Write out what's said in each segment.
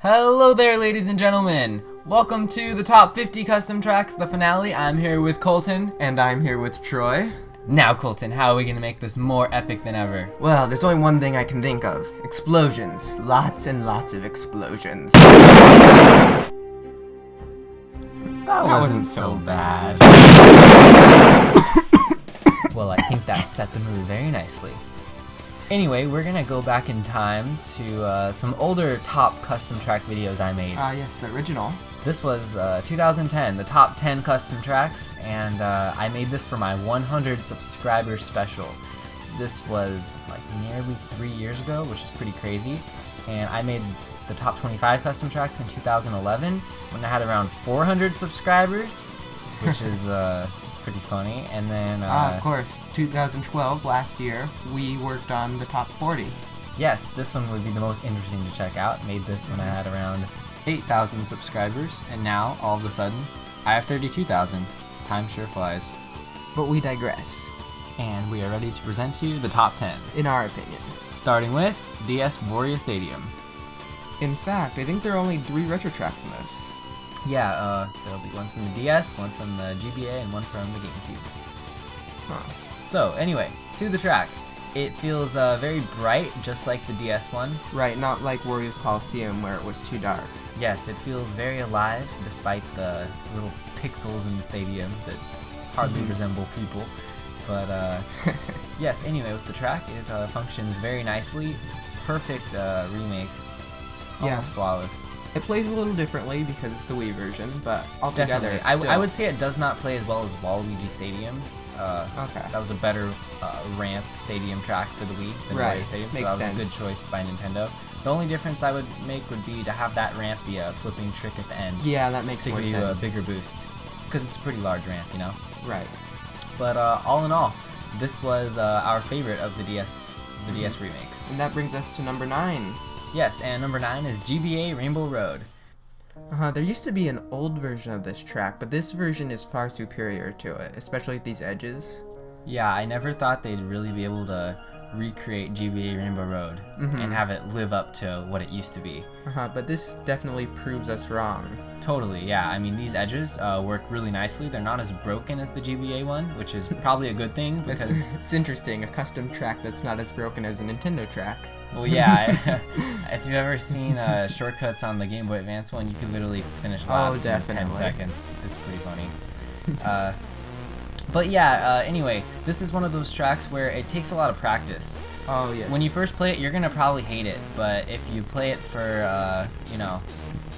Hello there, ladies and gentlemen! Welcome to the Top 50 Custom Tracks, the finale. I'm here with Colton. And I'm here with Troy. Now, Colton, how are we going to make this more epic than ever? Well, there's only one thing I can think of. Explosions. Lots and lots of explosions. That wasn't so bad. Well, I think that set the mood very nicely. Anyway, we're gonna go back in time to some older top custom track videos I made. Yes, the original. This was 2010, the top 10 custom tracks, and I made this for my 100 subscriber special. This was like nearly 3 years ago, which is pretty crazy, and I made the top 25 custom tracks in 2011 when I had around 400 subscribers, which is pretty funny. And then of course, 2012, last year, we worked on the top 40. Yes, this one would be the most interesting to check out. Made this when I had around 8,000 subscribers, and now, all of a sudden, I have 32,000. Time sure flies. But we digress. And we are ready to present to you the top 10. In our opinion. Starting with DS Wario Stadium. In fact, I think there are only 3 retro tracks in this. Yeah, there'll be one from the DS, one from the GBA, and one from the GameCube. Huh. So, anyway, to the track. It feels very bright, just like the DS one. Right, not like Wario's Coliseum where it was too dark. Yes, it feels very alive, despite the little pixels in the stadium that hardly resemble people. But, yes, anyway, with the track, it functions very nicely. Perfect remake. Almost flawless. It plays a little differently because it's the Wii version, but altogether, definitely. I would say it does not play as well as Waluigi Stadium. Okay. That was a better ramp stadium track for the Wii than Wario Stadium, so that was a good choice by Nintendo. The only difference I would make would be to have that ramp be a flipping trick at the end. Yeah, that makes more sense. To give you a bigger boost, because it's a pretty large ramp, you know? Right. But all in all, this was our favorite of the DS remakes. And that brings us to number 9. Yes, and number 9 is GBA Rainbow Road. There used to be an old version of this track, but this version is far superior to it, especially with these edges. Yeah, I never thought they'd really be able to recreate GBA Rainbow Road and have it live up to what it used to be. But this definitely proves us wrong. Totally, yeah. I mean, these edges work really nicely. They're not as broken as the GBA one, which is probably a good thing because... It's interesting, a custom track that's not as broken as a Nintendo track. Well, yeah. If you've ever seen shortcuts on the Game Boy Advance one, you could literally finish laps in 10 seconds. It's pretty funny. But yeah, anyway, this is one of those tracks where it takes a lot of practice. Oh, yes. When you first play it, you're going to probably hate it, but if you play it for, you know,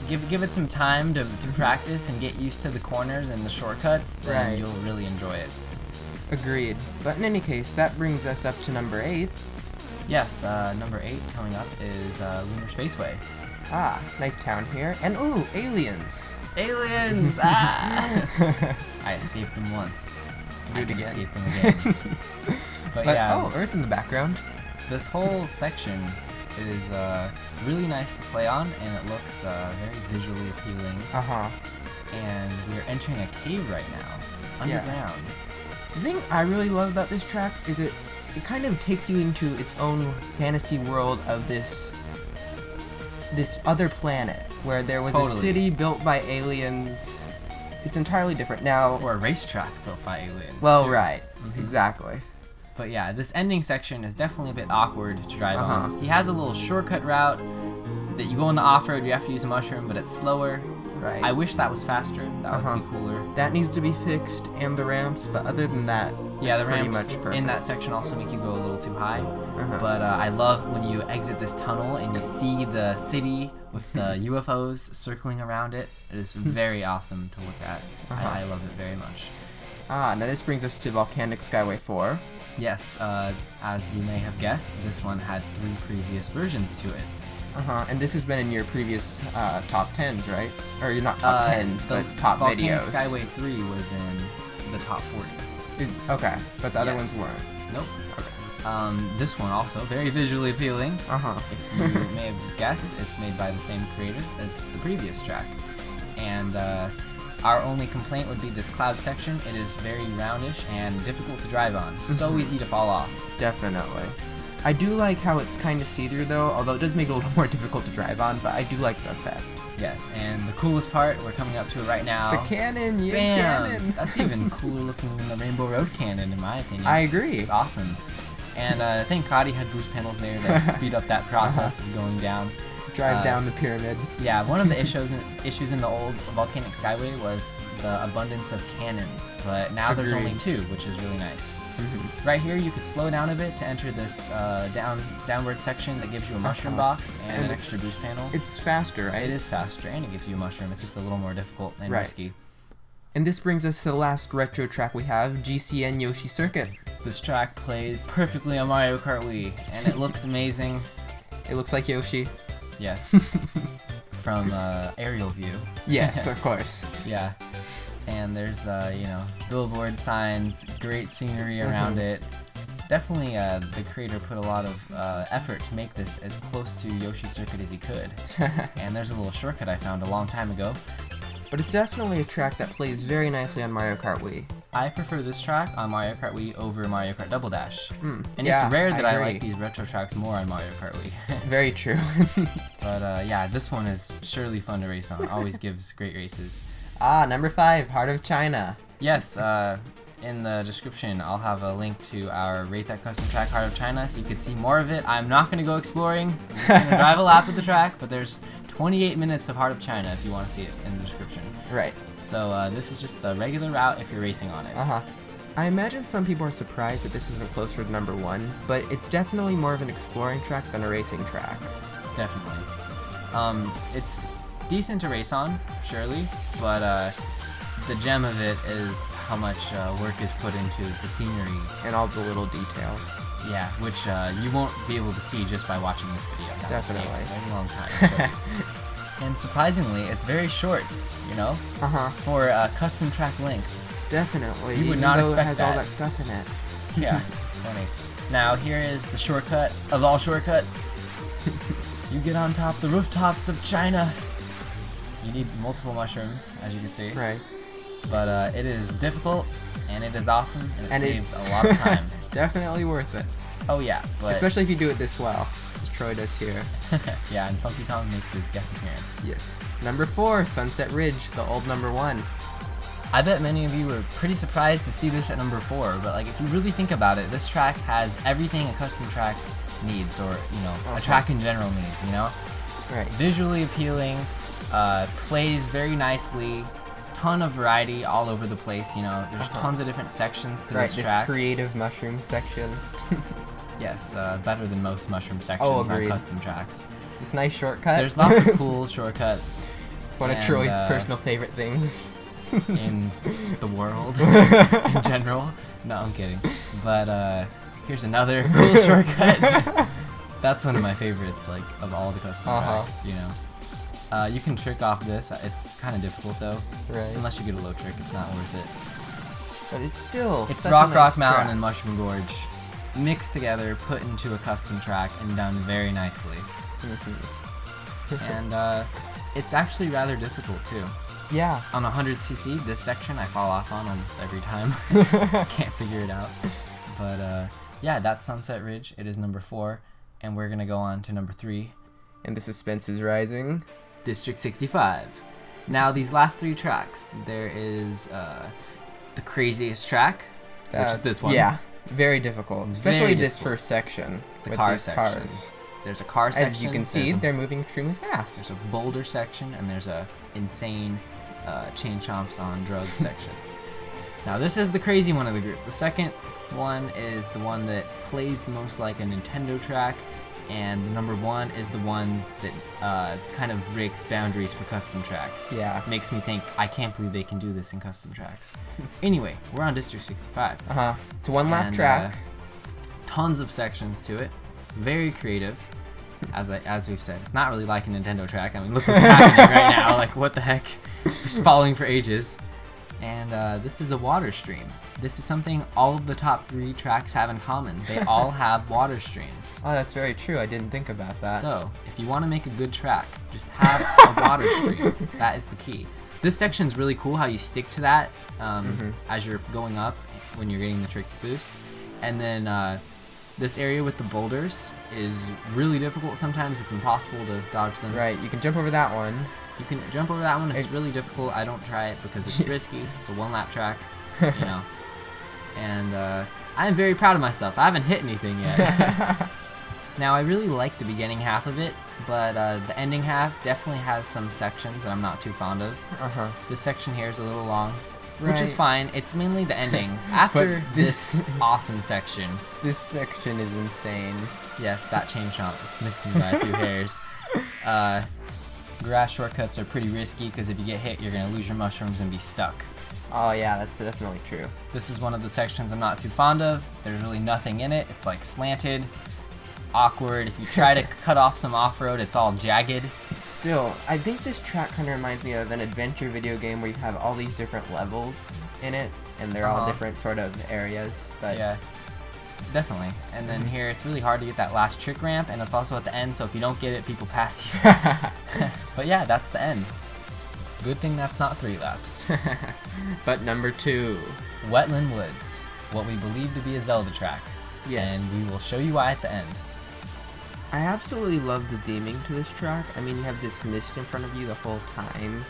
give it some time to practice and get used to the corners and the shortcuts, then you'll really enjoy it. Agreed. But in any case, that brings us up to number 8. Yes, number 8 coming up is Lunar Spaceway. Ah, nice town here. And ooh, aliens! Aliens! Ah! I escaped them once. I can escape them again. But yeah. Oh, Earth in the background. This whole section is really nice to play on, and it looks very visually appealing. And we're entering a cave right now, underground. The thing I really love about this track is it kind of takes you into its own fantasy world of this other planet where there was a city built by aliens. It's entirely different now. Or a racetrack built by aliens. Well, right. Exactly. But yeah, this ending section is definitely a bit awkward to drive on. He has a little shortcut route that you go in the off-road, you have to use a mushroom, but it's slower. Right. I wish that was faster. That would be cooler. That needs to be fixed, and the ramps, but other than that, yeah, it's the pretty ramps much perfect. In that section also make you go a little too high. But I love when you exit this tunnel and you see the city with the UFOs circling around it. It is very awesome to look at. I love it very much. Now this brings us to Volcanic Skyway 4. Yes, as you may have guessed, this one had 3 previous versions to it. And this has been in your previous top 10s, right? Or you're not top 10s, but top Volcanic videos. Skyway 3 was in the top 40. Okay, but the other ones weren't. Nope. Okay. This one also, very visually appealing. If you may have guessed, it's made by the same creator as the previous track. And our only complaint would be this cloud section. It is very roundish and difficult to drive on. So easy to fall off. Definitely. I do like how it's kind of see-through though, although it does make it a little more difficult to drive on, but I do like the effect. Yes, and the coolest part, we're coming up to it right now. The cannon, Yin Bam! Cannon! That's even cooler looking than the Rainbow Road cannon, in my opinion. I agree. It's awesome. And I think Cody had boost panels there that speed up that process of going down. Drive down the pyramid. Yeah, one of the issues in the old Volcanic Skyway was the abundance of cannons, but now there's only 2, which is really nice. Right here, you could slow down a bit to enter this downward section that gives you a mushroom box and an extra boost panel. It's faster, right? It is faster, and it gives you a mushroom. It's just a little more difficult and risky. And this brings us to the last retro track we have, GCN Yoshi Circuit. This track plays perfectly on Mario Kart Wii, and it looks amazing. It looks like Yoshi. Yes. From aerial view. Yes, of course. Yeah. And there's, billboard signs, great scenery around it. Definitely the creator put a lot of effort to make this as close to Yoshi Circuit as he could. And there's a little shortcut I found a long time ago. But it's definitely a track that plays very nicely on Mario Kart Wii. I prefer this track on Mario Kart Wii over Mario Kart Double Dash. And yeah, it's rare that I agree. like these retro tracks more on Mario Kart Wii. Very true. But yeah, this one is surely fun to race on. Always gives great races. Number 5, Heart of China. Yes, in the description I'll have a link to our Rate That Custom Track Heart of China so you can see more of it. I'm not going to go exploring. I'm just going to drive a lap of the track, but there's 28 minutes of Heart of China if you want to see it in the description. Right. So this is just the regular route if you're racing on it. I imagine some people are surprised that this isn't closer to number 1, but it's definitely more of an exploring track than a racing track. Definitely. It's decent to race on, surely, but the gem of it is how much work is put into the scenery. And all the little details. Yeah, which you won't be able to see just by watching this video. That Definitely. will take a very long time to show you. And surprisingly, it's very short, you know? For a custom track length. Definitely. You would not expect it has all that stuff in it. Yeah, it's funny. Now, here is the shortcut of all shortcuts. You get on top the rooftops of China. You need multiple mushrooms, as you can see. Right. But it is difficult, and it is awesome, and it saves a lot of time. Definitely worth it. Oh yeah, but especially if you do it this well, as Troy does here. Yeah, and Funky Kong makes his guest appearance. Yes. Number 4, Sunset Ridge, the old number 1. I bet many of you were pretty surprised to see this at number 4, but like if you really think about it, this track has everything a custom track needs, or a track in general needs. Right. Visually appealing, plays very nicely. Ton of variety all over the place. There's tons of different sections to this track. This creative mushroom section. Yes, better than most mushroom sections on custom tracks. This nice shortcut. There's lots of cool shortcuts. One of Troy's personal favorite things in the world in general. No, I'm kidding. But here's another cool shortcut. That's one of my favorites, like of all the custom tracks. You can trick off this. It's kind of difficult though. Right. Unless you get a low trick, it's not worth it. But it's still It's Rock Mountain and Mushroom Gorge mixed together, put into a custom track, and done very nicely. And it's actually rather difficult too. Yeah. On 100cc, this section I fall off on almost every time. Can't figure it out. But yeah, that's Sunset Ridge. It is number 4, and we're gonna go on to number 3. And the suspense is rising. District 65. Now these last 3 tracks, there is the craziest track, which is this one. Yeah, very difficult, especially this first section. The car section. Cars. There's a car section. As you can see, they're moving extremely fast. There's a boulder section, and there's a insane chain chomps on drugs section. Now this is the crazy one of the group. The second one is the one that plays the most like a Nintendo track, and the number 1 is the one that kind of breaks boundaries for custom tracks. Yeah. Makes me think, I can't believe they can do this in custom tracks. Anyway, we're on District 65. It's a 1-lap track. Tons of sections to it. Very creative. As we've said, it's not really like a Nintendo track. I mean, look what's happening right now. Like, what the heck? Just falling for ages. And this is a water stream. This is something all of the top 3 tracks have in common. They all have water streams. Oh, that's very true. I didn't think about that. So, if you want to make a good track, just have a water stream. That is the key. This section's really cool how you stick to that as you're going up when you're getting the trick boost. And then This area with the boulders is really difficult. Sometimes it's impossible to dodge them. Right, you can jump over that one. You can jump over that one. It's really difficult. I don't try it because it's risky. It's a one-lap track, you know. And I am very proud of myself. I haven't hit anything yet. Now, I really like the beginning half of it, but the ending half definitely has some sections that I'm not too fond of. This section here is a little long, which is fine. It's mainly the ending. After this awesome section. This section is insane. Yes, that chain chomp missed me by a few hairs. Grass shortcuts are pretty risky because if you get hit, you're going to lose your mushrooms and be stuck. Oh yeah, that's definitely true. This is one of the sections I'm not too fond of. There's really nothing in it. It's like slanted, awkward. If you try to cut off some off-road, it's all jagged. Still, I think this track kind of reminds me of an adventure video game where you have all these different levels in it, and they're all different sort of areas. But yeah, definitely. And then here, it's really hard to get that last trick ramp, and it's also at the end, so if you don't get it, people pass you. But yeah, that's the end. Good thing that's not 3 laps. But number 2. Wetland Woods, what we believe to be a Zelda track. Yes. And we will show you why at the end. I absolutely love the theming to this track. I mean, you have this mist in front of you the whole time,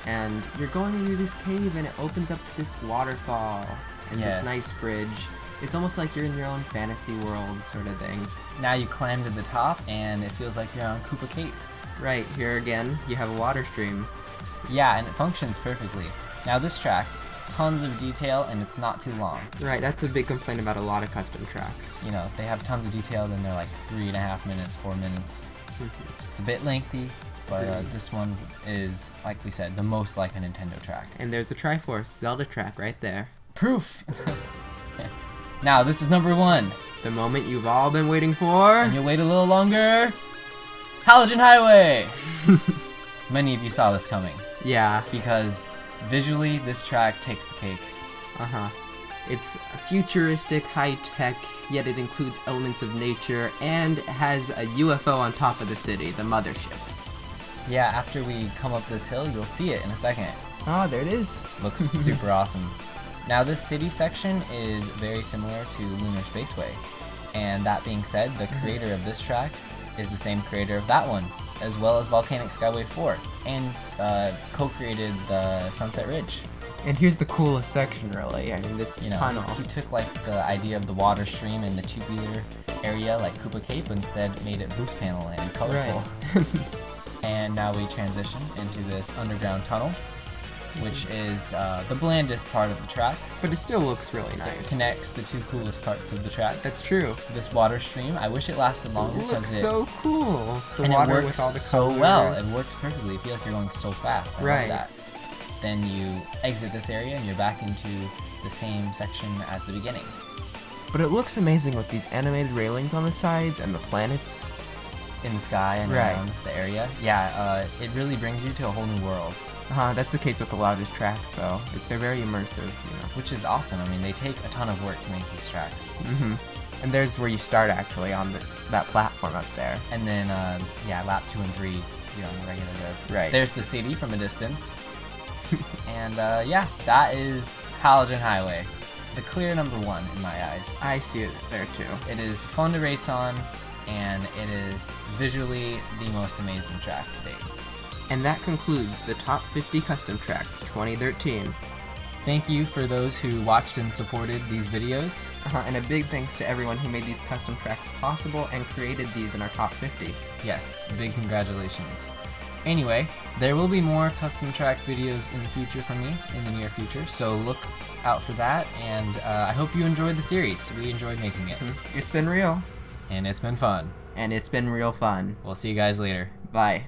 and you're going through this cave, and it opens up to this waterfall and this nice bridge. It's almost like you're in your own fantasy world sort of thing. Now you climb to the top, and it feels like you're on Koopa Cape. Right, here again, you have a water stream. Yeah, and it functions perfectly. Now this track, tons of detail, and it's not too long. Right, that's a big complaint about a lot of custom tracks. You know, they have tons of detail, then they're like 3.5 minutes, 4 minutes. Just a bit lengthy, but this one is, like we said, the most like a Nintendo track. And there's the Triforce Zelda track right there. Proof! Now, this is number 1. The moment you've all been waiting for. And you'll wait a little longer. Halogen Highway! Many of you saw this coming. Yeah. Because visually, this track takes the cake. It's futuristic, high-tech, yet it includes elements of nature, and has a UFO on top of the city, the mothership. Yeah, after we come up this hill, you'll see it in a second. Oh, there it is. Looks super awesome. Now, this city section is very similar to Lunar Spaceway. And that being said, the creator of this track is the same creator of that one, as well as Volcanic Skyway 4, and co-created the Sunset Ridge. And here's the coolest section, really. I mean, this tunnel. He took like the idea of the water stream and the tubular area, like Koopa Cape, instead made it boost panel and colorful. Right. And now we transition into this underground tunnel, which is the blandest part of the track. But it still looks really nice. It connects the 2 coolest parts of the track. That's true. This water stream, I wish it lasted longer because it looks so cool. The and water it works with all the so colors. well. It works perfectly. You feel like you're going so fast. I love that. Then you exit this area and you're back into the same section as the beginning. But it looks amazing with these animated railings on the sides and the planets in the sky and around the area. Yeah, it really brings you to a whole new world. That's the case with a lot of his tracks, though. They're very immersive, you know. Which is awesome. I mean, they take a ton of work to make these tracks. And there's where you start, actually, on that platform up there. And then, lap 2 and 3, you're on the regular road. Right. There's the city from a distance. And, that is Halogen Highway. The clear number 1 in my eyes. I see it there, too. It is fun to race on, and it is visually the most amazing track to date. And that concludes the Top 50 Custom Tracks 2013. Thank you for those who watched and supported these videos. And a big thanks to everyone who made these custom tracks possible and created these in our Top 50. Yes, big congratulations. Anyway, there will be more custom track videos in the future from me, in the near future, so look out for that, and I hope you enjoyed the series. We enjoyed making it. It's been real. And it's been fun. And it's been real fun. We'll see you guys later. Bye.